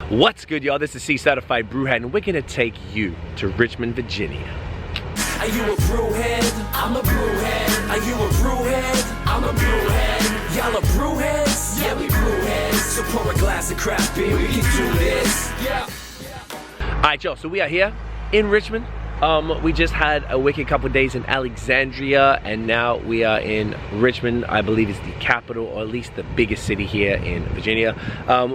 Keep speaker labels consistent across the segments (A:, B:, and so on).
A: What's good, y'all? This is C-Certified Brewhead, and we're gonna take you to Richmond, Virginia.
B: Are you a brewhead? I'm a brewhead. Are you a brewhead? I'm a brewhead. Y'all are brewheads? Yeah, we brewheads. So pour a glass of craft beer, we can do this. Yeah.
A: Alright, y'all, so we are here in Richmond. We just had a wicked couple days in Alexandria, and now we are in Richmond. I believe is the capital, or at least the biggest city here in Virginia.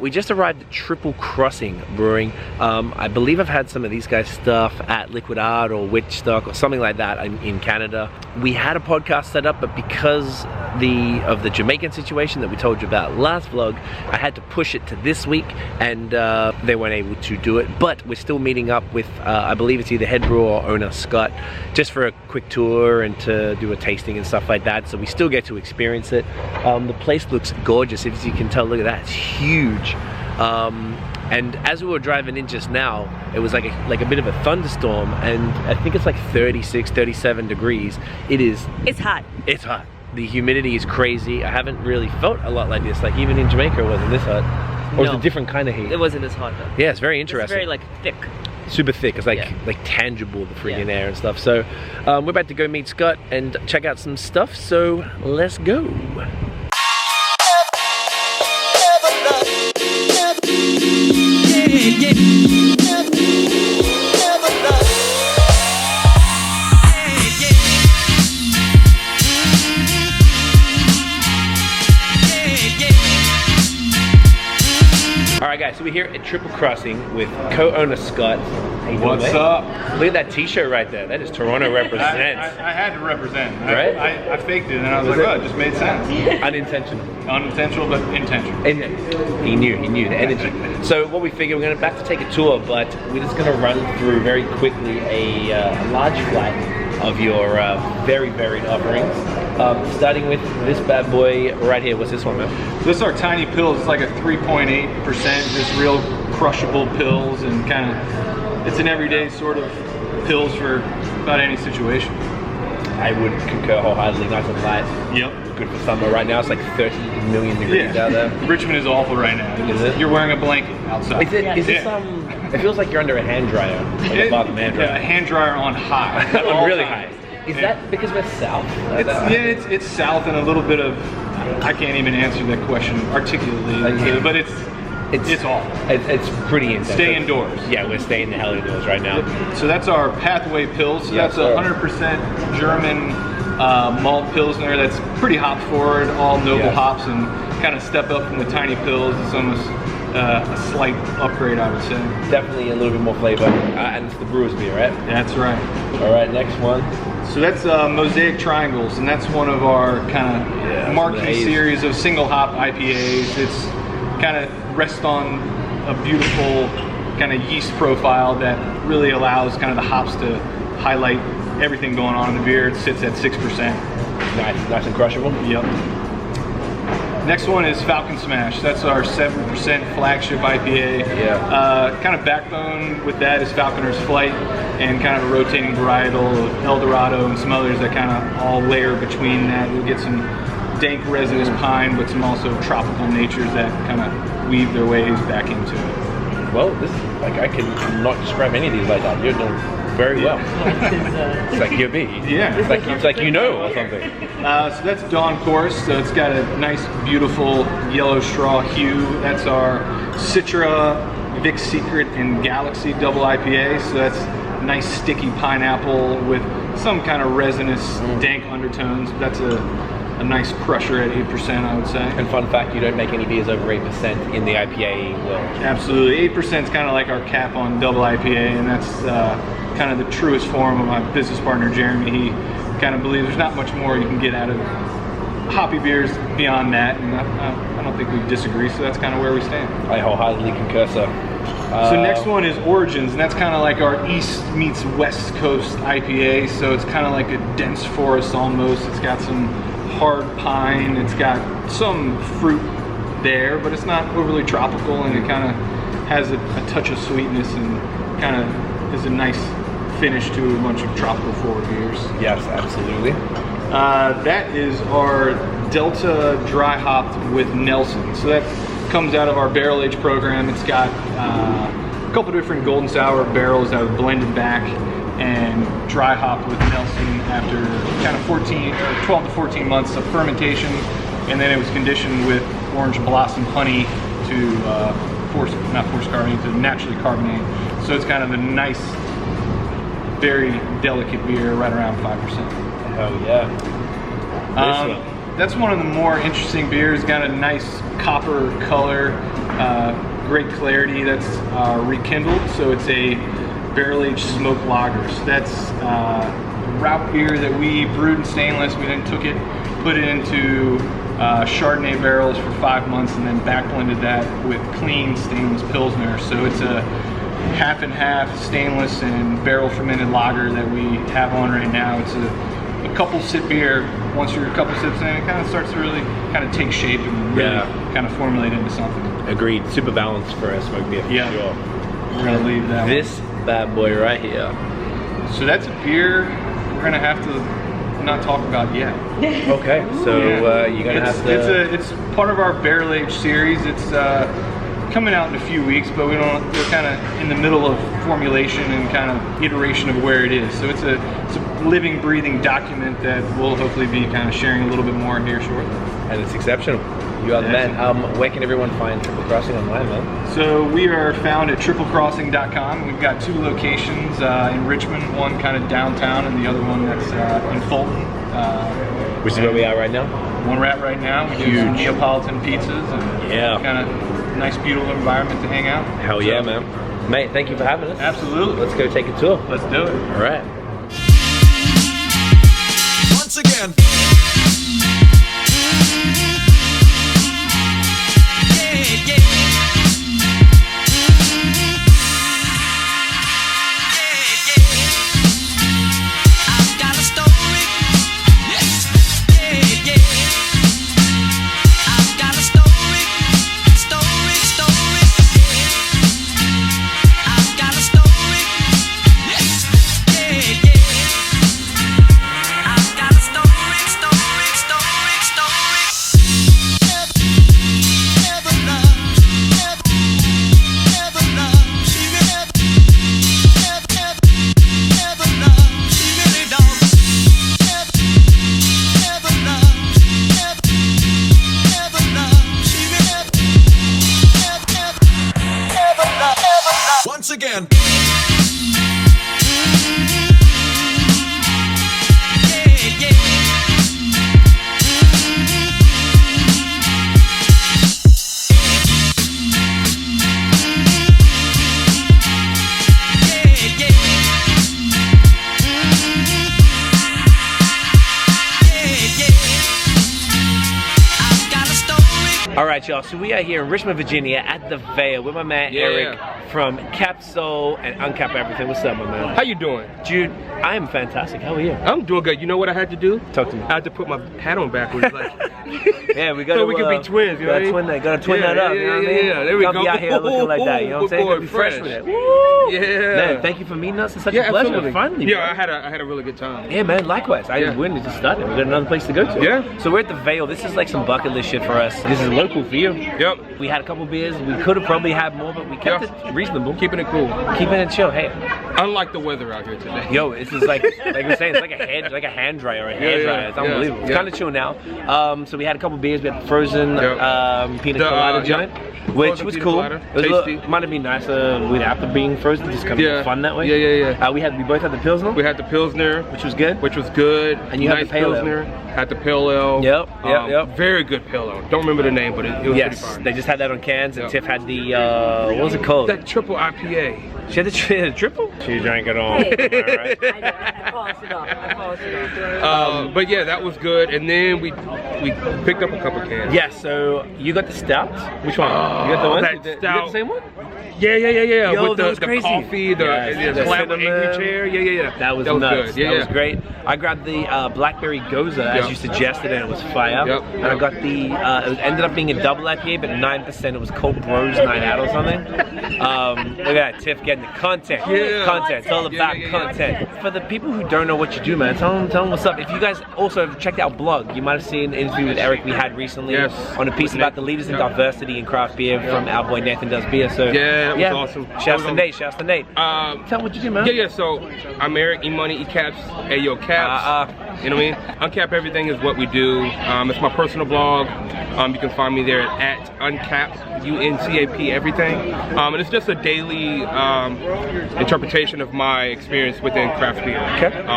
A: We just arrived at Triple Crossing Brewing. I believe I've had some of these guys' stuff at Liquid Art or Witchstock or something like that in Canada. We had a podcast set up, but because of the Jamaican situation that we told you about last vlog, I had to push it to this week, and they weren't able to do it. But we're still meeting up with, I believe it's either head brewer or owner Scott, just for a quick tour and to do a tasting and stuff like that. So we still get to experience it. The place looks gorgeous, as you can tell. Look at that, it's huge. And as we were driving in just now, it was like a bit of a thunderstorm, and I think it's like 36, 37 degrees. It's hot. It's hot. The humidity is crazy. I haven't really felt a lot like this. Like even in Jamaica, it wasn't this hot. Or no, it's a different kind of heat.
C: It wasn't as hot though.
A: Yeah, it's very interesting.
C: It's very like thick.
A: Super thick. It's like tangible, the freaking air and stuff. So we're about to go meet Scott and check out some stuff. So let's go. Alright guys, so we're here at Triple Crossing with co-owner Scott.
D: What's up?
A: Look at that t-shirt right there. That is Toronto represents.
D: I had to represent.
A: Right?
D: I faked it and I was like, oh, it just made sense.
A: Unintentional.
D: Unintentional, but intentional.
A: And he knew the energy. So what we figured, we're about to take a tour, but we're just going to run through very quickly a large flight of your very varied offerings. Starting with this bad boy right here. What's this one, man?
D: This is our tiny pills. It's like a 3.8%, just real crushable pills, and kind of, it's an everyday sort of pills for about any situation.
A: I would concur wholeheartedly. Nice and light.
D: Yep.
A: Good for summer. Right now it's like 30 million degrees out there.
D: Richmond is awful right now.
A: Is it?
D: You're wearing a blanket outside.
A: Is this it feels like you're under a hand dryer. Like a
D: hand dryer on high.
A: On really high. Is that because we're south?
D: It's south, and a little bit of, I can't even answer that question articulately, but it's awful.
A: It's pretty intense.
D: Stay indoors.
A: Yeah, we're staying the hell indoors right now.
D: So that's our Pathway Pills. So that's 100% German malt Pilsner. That's pretty hop forward, all noble hops, and kind of step up from the tiny pills. It's almost a slight upgrade, I would say.
A: Definitely a little bit more flavor. And it's the brewer's beer, right?
D: That's right.
A: All right, next one.
D: So that's Mosaic Triangles, and that's one of our kind of marquee series of single hop IPAs. It's kind of rests on a beautiful kind of yeast profile that really allows kind of the hops to highlight everything going on in the beer. It sits at 6%.
A: Nice and crushable.
D: Yep. Next one is Falcon Smash. That's our 7% flagship IPA. Kind of backbone with that is Falconer's Flight, and kind of a rotating varietal of El Dorado and some others that kind of all layer between that. We'll get some dank resinous pine, but some also tropical natures that kind of weave their ways back into it.
A: Well, this is like, I can not describe any of these like that. You're doing very well. It's like you're me.
D: Yeah.
A: It's like you know or something.
D: So that's Dawn Course. So it's got a nice, beautiful yellow straw hue. That's our Citra, Vic Secret, and Galaxy Double IPA. So that's nice, sticky pineapple with some kind of resinous, dank undertones. That's a nice crusher at 8%, I would say.
A: And fun fact, you don't make any beers over 8% in the IPA world.
D: Absolutely. 8% is kind of like our cap on double IPA, and that's kind of the truest form of my business partner, Jeremy. He kind of believes there's not much more you can get out of hoppy beers beyond that, and I don't think we disagree, so that's kind of where we stand.
A: I wholeheartedly concur, sir.
D: So next one is Origins, and that's kind of like our East meets West Coast IPA, so it's kind of like a dense forest almost. It's got some hard pine, it's got some fruit there, but it's not overly tropical, and it kind of has a touch of sweetness and kind of is a nice finish to a bunch of tropical forward beers.
A: Yes, absolutely.
D: That is our Delta dry hopped with Nelson. So that comes out of our barrel age program. It's got a couple different golden sour barrels that were blended back and dry hopped with Nelson after kind of 12 to 14 months of fermentation, and then it was conditioned with orange blossom honey to not force carbonate, to naturally carbonate. So it's kind of a nice, very delicate beer, right around 5%.
A: Oh yeah.
D: That's one of the more interesting beers. Got a nice copper color, great clarity. That's rekindled. So it's a barrel-aged smoked lager. So that's a route beer that we brewed in stainless. We then took it, put it into Chardonnay barrels for 5 months, and then back blended that with clean stainless Pilsner. So it's a half and half stainless and barrel fermented lager that we have on right now. It's a couple sip beer. Once you're a couple sips in, it kind of starts to really kind of take shape and really kind of formulate into something.
A: Agreed. Super balanced for a smoked beer for sure.
D: We're gonna leave that
A: this bad boy right here.
D: So that's a beer we're gonna have to not talk about yet.
A: Okay, so you're gonna have to.
D: It's part of our barrel age series. It's coming out in a few weeks, but we're kind of in the middle of formulation and kind of iteration of where it is. So it's a living, breathing document that we'll hopefully be kind of sharing a little bit more here shortly.
A: And it's exceptional. You are the man. Where can everyone find Triple Crossing online, man?
D: So we are found at triplecrossing.com. We've got 2 locations in Richmond, one kind of downtown and the other one that's in Fulton.
A: Which is where we are right now?
D: One we're at right now. We do some Neapolitan pizzas and kind of nice, beautiful environment to hang out.
A: Hell yeah, man. Mate, thank you for having us.
D: Absolutely.
A: Let's go take a tour.
D: Let's do it.
A: All right.
B: Once again. Once again.
A: All right, y'all, so we are here in Richmond, Virginia at the Veil with my man Eric from Capsoul and Uncap everything. What's up, my man?
C: How you doing?
A: Jude, I am fantastic. How are you?
C: I'm doing good. You know what I had to do?
A: Talk to me.
C: I had to put my hat on backwards. Like,
A: yeah, we got
C: so we can be twins, you know what I mean?
A: Gotta twin that up, you know what I mean?
C: Yeah, there we go.
A: Be out here looking like that, you know what I'm saying?
C: Boy,
A: Be
C: fresh
A: fresh with it. Woo!
C: Yeah.
A: Man, thank you for meeting us. It's such a pleasure.
C: Absolutely.
A: Finally.
C: Yeah, I had a really good time.
A: Yeah, man, likewise. I wouldn't just started. We got another place to go to.
C: Yeah.
A: So we're at the Veil. This is like some bucket list shit for us. This is local for you.
C: Yep.
A: We had a couple beers. We could have probably had more, but we kept it reasonable.
C: Keeping it cool.
A: Keeping it chill. Hey.
C: Unlike the weather out here today.
A: Yo, this is like we're saying, it's like a hand dryer or a hair dryer. It's unbelievable. It's kind of chill now. So we had a couple beers. We had the frozen pina colada joint, which was cool. It was might have been nicer after being frozen. Just kind of fun that way.
C: Yeah.
A: We both had the Pilsner.
C: We had the Pilsner,
A: which was good.
C: And
A: you
C: nice
A: had the Pale
C: Pilsner. Had the Pale Ale.
A: Yep.
C: Very good Pale Ale. Don't remember the name, but it was pretty fine.
A: They just had that on cans, and Tiff had the what was it called?
C: That triple IPA.
A: She had the triple? She drank it all.
E: Hey. I polished it off.
C: But yeah, that was good. And then we picked up a couple cans.
A: Yeah, so you got the stout. Which one? You got the one?
C: That
A: You got
C: stout.
A: the same one?
C: Yeah.
A: Yo,
C: with
A: that was
C: the
A: crazy.
C: coffee, the clap angry chair. Yeah.
A: That was nuts.
C: good.
A: That was great. I grabbed the blackberry goza as you suggested, and it was fire. And I got the it ended up being a double IPA, but 9%. It was called Bros Night Out or something. Look at that, Tiff getting the content. Content. It's all about content. For the people who don't know what you do, man, tell them what's up. If you guys also have checked out blog, you might have seen an interview with Eric we had recently on a piece about the leaders in diversity in craft beer from our boy Nathan Does Beer. So
C: that was awesome.
A: Shouts to Nate. Shouts to Nate. Tell them what you do, man.
C: Yeah. So I'm Eric, E-Money, E-Caps, Ayo Caps. You know what I mean? Uncap Everything is what we do. It's my personal blog. You can find me there at Uncap, U-N-C-A-P Everything. And it's just a daily interpretation of my experience within craft beer.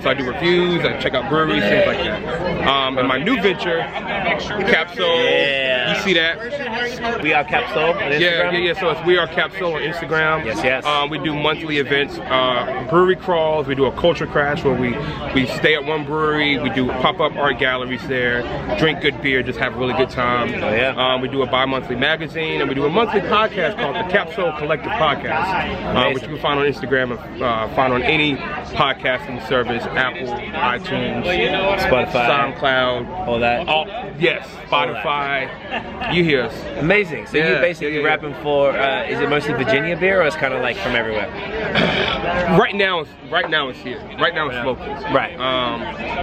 C: So I do reviews, I check out breweries, things like that. And my new venture, Capsoul. You see that?
A: We Are Capsoul on Instagram?
C: Yeah. So it's We Are Capsoul on Instagram.
A: Yes.
C: We do monthly events, brewery crawls. We do a culture crash where we stay at one brewery. We do pop-up art galleries there, drink good beer, just have a really good time. We do a bi-monthly magazine, and we do a monthly podcast called the Capsoul Collective Podcast, which you can find on Instagram and find on any podcasting service, Apple, iTunes,
A: Spotify,
C: SoundCloud,
A: all that.
C: Yes, Spotify. You hear us.
A: Amazing. So you basically rapping for, is it mostly Virginia beer, or it's kind of like from everywhere?
C: Right now it's here. Right now it's local.
A: Right.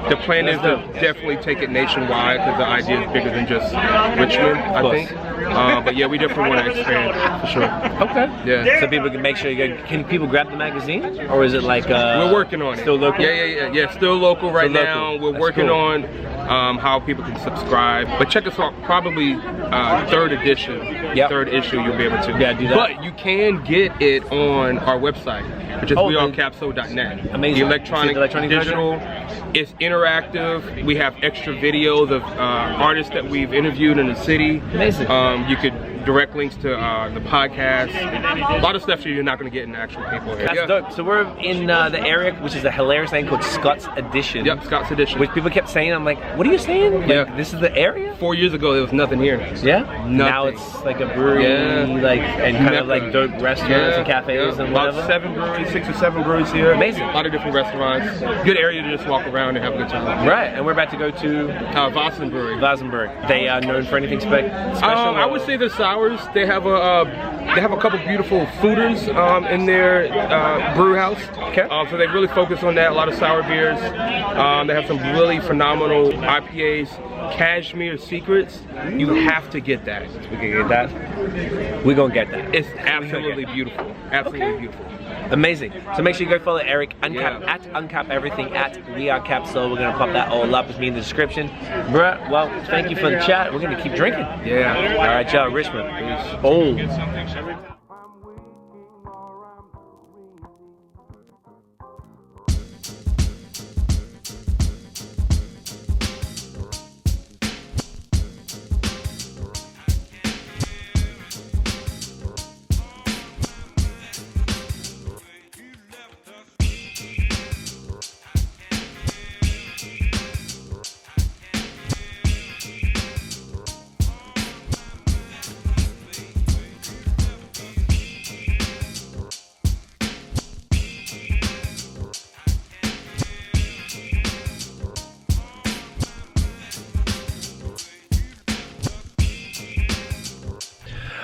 C: The plan is to definitely take it nationwide because the idea is bigger than just Richmond, I think. But yeah, we definitely want to expand for sure.
A: Okay.
C: Yeah.
A: So people can make sure you go. Can people grab the magazine, or is it like?
C: We're working on it.
A: Still local.
C: Yeah. Still local right now. We're working on how people can subscribe. But check us out. Probably third edition. Third issue. You'll be able to.
A: Yeah, do that.
C: But you can get it on our website, which is wearecapsoul.net.
A: Amazing.
C: The electronic digital. It's interactive. We have extra videos of artists that we've interviewed in the city.
A: Amazing.
C: You could direct links to the podcast. A lot of stuff you're not going to get in actual paper.
A: That's dope. So we're in the area, which is a hilarious thing called Scott's Edition.
C: Yep, Scott's Edition.
A: Which people kept saying, I'm like, what are you saying? Like, this is the area?
C: 4 years ago, there was nothing here.
A: Yeah?
C: Nothing.
A: Now it's like a brewery, like, and kind of like dope restaurants and cafes and whatever.
C: About 6 or 7 breweries here.
A: Amazing.
C: A lot of different restaurants. Good area to just walk around and have a good time.
A: Right, and we're about to go to
C: Väsen Brewery.
A: Väsen Brewery. They are known for anything special?
C: I would say the sours. They have a couple beautiful fooders in their brew house. So they really focus on that. A lot of sour beers. They have some really phenomenal IPAs. Cashmere Secrets. You have to get that.
A: We can get that. We're gonna get that.
C: It's absolutely beautiful. Absolutely beautiful.
A: Amazing. So make sure you go follow Eric, Uncap, at Uncap Everything, at We Are Capsoul. We're gonna pop that all up with me in the description. Bruh, well, thank you for the chat. We're gonna keep drinking.
C: Yeah.
A: All right, y'all, Richmond. Boom.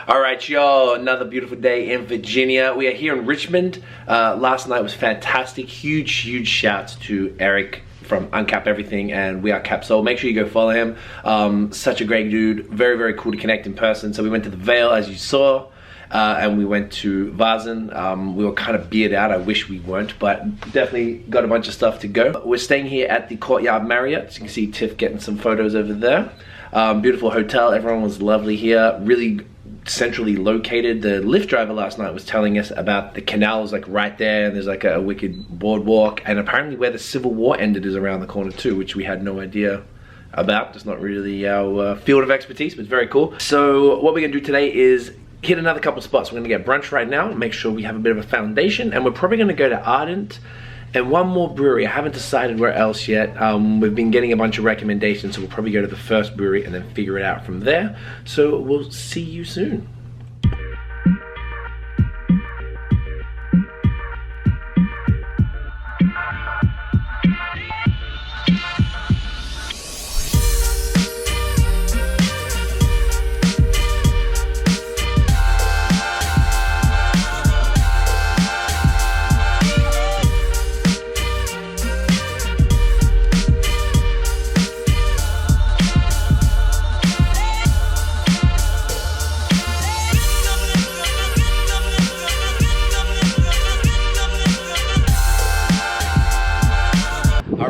A: All right, y'all, another beautiful day in Virginia. We are here in Richmond. Last night was fantastic. Huge shouts to Eric from Uncap Everything and We Are Capsoul. Make sure you go follow him. Such a great dude. Very cool to connect in person. So we went to the Veil, as you saw, and we went to Väsen. We were kind of beered out. I wish we weren't, but definitely got a bunch of stuff to go. We're staying here at the Courtyard Marriott. So you can see Tiff getting some photos over there. Beautiful hotel. Everyone was lovely here. Really centrally located. The Lyft driver last night was telling us about the canals like right there, and there's like a wicked boardwalk, and apparently where the Civil War ended is around the corner too, which we had no idea about. It's not really our field of expertise, but it's very cool. So what we're gonna do today is hit another couple spots. We're gonna get brunch right now, make sure we have a bit of a foundation, and we're probably gonna go to Ardent and one more brewery. I haven't decided where else yet. We've been getting a bunch of recommendations, so we'll probably go to the first brewery and then figure it out from there. So we'll see you soon.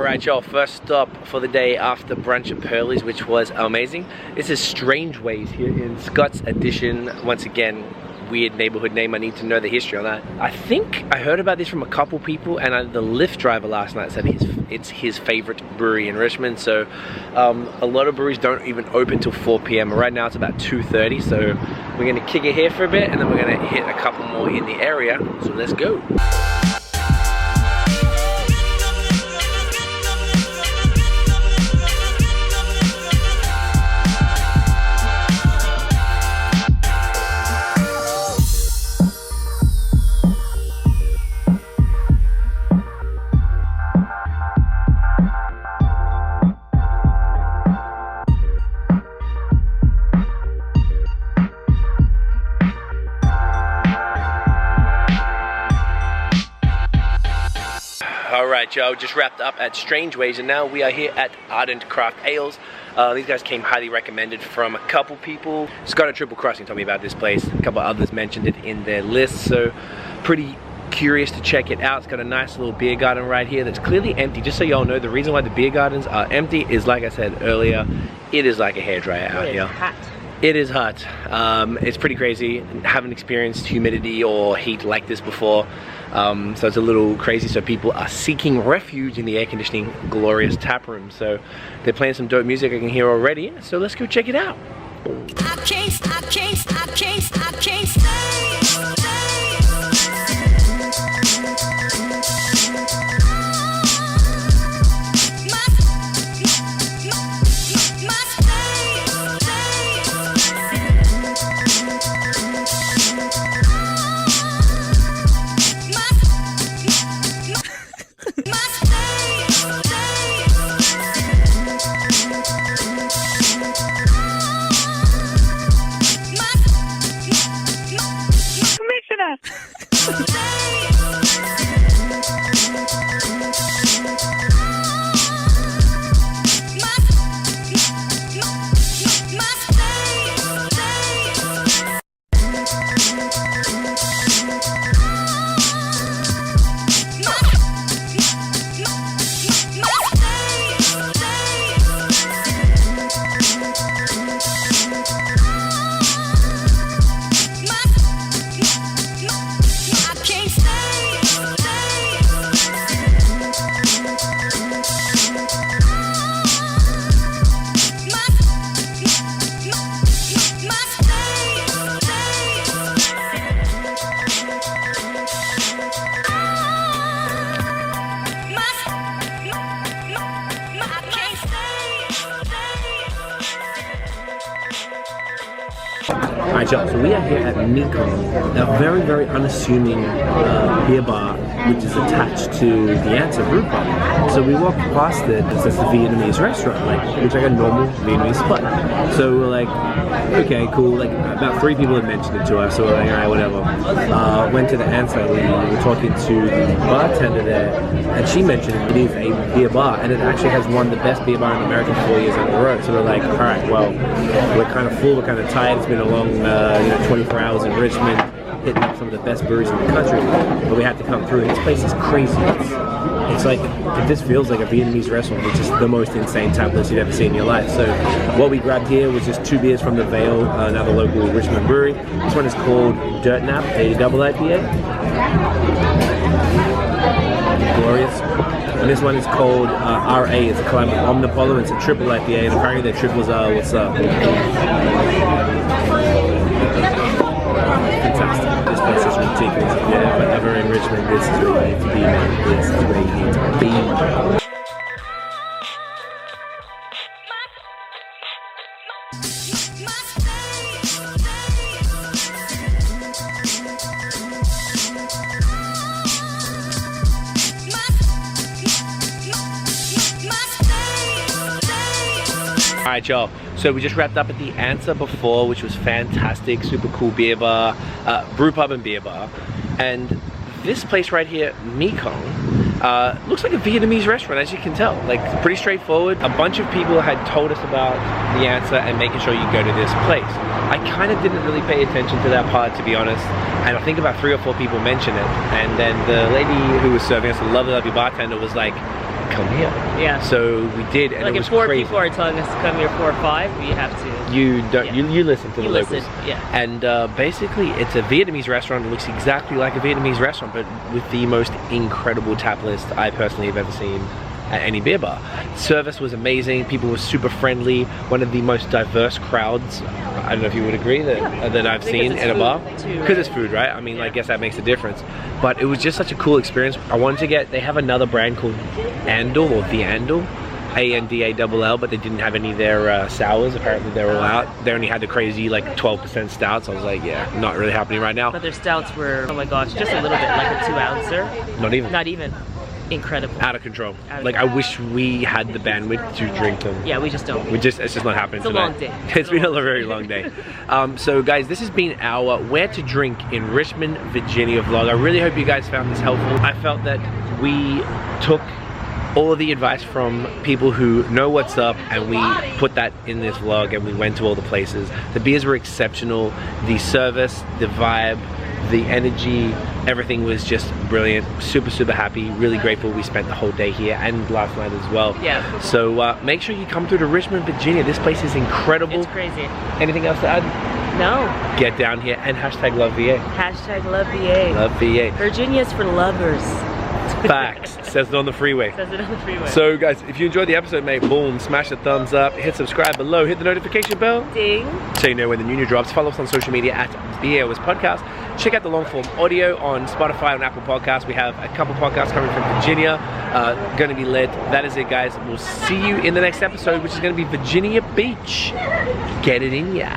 A: Alright y'all, first stop for the day after brunch at Pearlie's, which was amazing. This is STRANGEWAYS here in Scott's Edition. Once again, weird neighborhood name. I need to know the history on that. I think I heard about this from a couple people, and the Lyft driver last night said it's his favorite brewery in Richmond. So a lot of breweries don't even open till 4 p.m. Right now it's about 2:30, so we're gonna kick it here for a bit and then we're gonna hit a couple more in the area. So let's go. Alright y'all, just wrapped up at STRANGEWAYS and now we are here at Ardent Craft Ales. These guys came highly recommended from a couple people. Scott at Triple Crossing told me about this place. A couple others mentioned it in their list, so pretty curious to check it out. It's got a nice little beer garden right here that's clearly empty. Just so y'all know, the reason why the beer gardens are empty is, like I said earlier, it is like a hairdryer out here.
E: Hot.
A: It is hot. It's pretty crazy. Haven't experienced humidity or heat like this before. So it's a little crazy. So people are seeking refuge in the air conditioning glorious tap room. So they're playing some dope music I can hear already. So let's go check it out.
F: I can't stay.
A: Alright y'all, so we are here at Mekong, a very, very unassuming beer bar which is attached to the Answer Brewpub. So we walked past it, it's just a Vietnamese restaurant, which like a normal Vietnamese spot. So we're like, okay, cool, like about 3 people had mentioned it to us, so we're like, alright, whatever. Went to the Answer, we were talking to the bartender there, and she mentioned it is a beer bar, and it actually has won the best beer bar in America 4 years in a row. So we're like, alright, well, we're kind of full, we're kind of tired, it's been a long 24 hours in Richmond, hitting up some of the best breweries in the country, but we had to come through. This place is crazy. It's like, this feels like a Vietnamese restaurant, which is the most insane tap list you've ever seen in your life. So what we grabbed here was just 2 beers from the Veil, another local Richmond brewery. This one is called Dirt Nap, a double IPA. Glorious. And this one is called RA, it's a Climate Omnipolo, it's a triple IPA, and apparently their triples are what's up. Fantastic. This place is ridiculous. If you're ever in Richmond, this is where you need to be, man. This is where you need to be. Alright y'all, so we just wrapped up at the Answer before, which was fantastic, super cool beer bar, brew pub and beer bar. And this place right here, Mekong, looks like a Vietnamese restaurant, as you can tell. Like, pretty straightforward. A bunch of people had told us about the Answer and making sure you go to this place. I kind of didn't really pay attention to that part, to be honest. And I think about 3 or 4 people mentioned it. And then the lady who was serving us, a lovely, lovely bartender, was like, come here.
E: Yeah.
A: So we did, and
E: Like
A: it
E: if
A: was
E: 4
A: crazy.
E: people are telling us to come here 4 or 5, we have to.
A: You don't.
E: Yeah.
A: You listen to the
E: You
A: locals.
E: listen, yeah.
A: And basically, it's a Vietnamese restaurant. It looks exactly like a Vietnamese restaurant, but with the most incredible tap list I personally have ever seen at any beer bar. Service was amazing. People were super friendly. One of the most diverse crowds. I don't know if you would agree that I've seen in a bar. Because it's food, right? I mean, I guess that makes a difference. But it was just such a cool experience. I wanted to get. They have another brand called Andal or The Andal. ANDALL, but they didn't have any of their sours. Apparently they were all out. They only had the crazy like 12% stouts. I was like, yeah, not really happening right now.
E: But their stouts were, oh my gosh, just a little bit, like a 2-ouncer.
A: Not even.
E: Not even. Incredible.
A: Out of control.
E: Out of
A: Like I wish we had the bandwidth to drink them.
E: Yeah, we just don't.
A: It's just not happening
E: It's a
A: today.
E: long day.
A: It's been a very long day. So guys, this has been our Where to Drink in Richmond, Virginia vlog. I really hope you guys found this helpful. I felt that we took all of the advice from people who know what's up, and we put that in this vlog, and we went to all the places. The beers were exceptional, the service, the vibe, the energy, everything was just brilliant. Super happy, really grateful we spent the whole day here and last night as well.
E: Yeah.
A: So make sure you come through to Richmond, Virginia. This place is incredible.
E: It's crazy.
A: Anything else to add?
E: No.
A: Get down here and hashtag love VA.
E: Hashtag love VA.
A: Love VA.
E: Virginia's for lovers.
A: Facts. Says it on the freeway.
E: Says it on the freeway.
A: So guys, if you enjoyed the episode, mate, boom, smash the thumbs up, hit subscribe below, hit the notification bell.
E: Ding.
A: So you know when the new drops. Follow us on social media at BAOS Podcast. Check out the long form audio on Spotify and Apple Podcasts. We have a couple podcasts coming from Virginia. Gonna be lit. That is it, guys. We'll see you in the next episode, which is gonna be Virginia Beach. Get it in ya.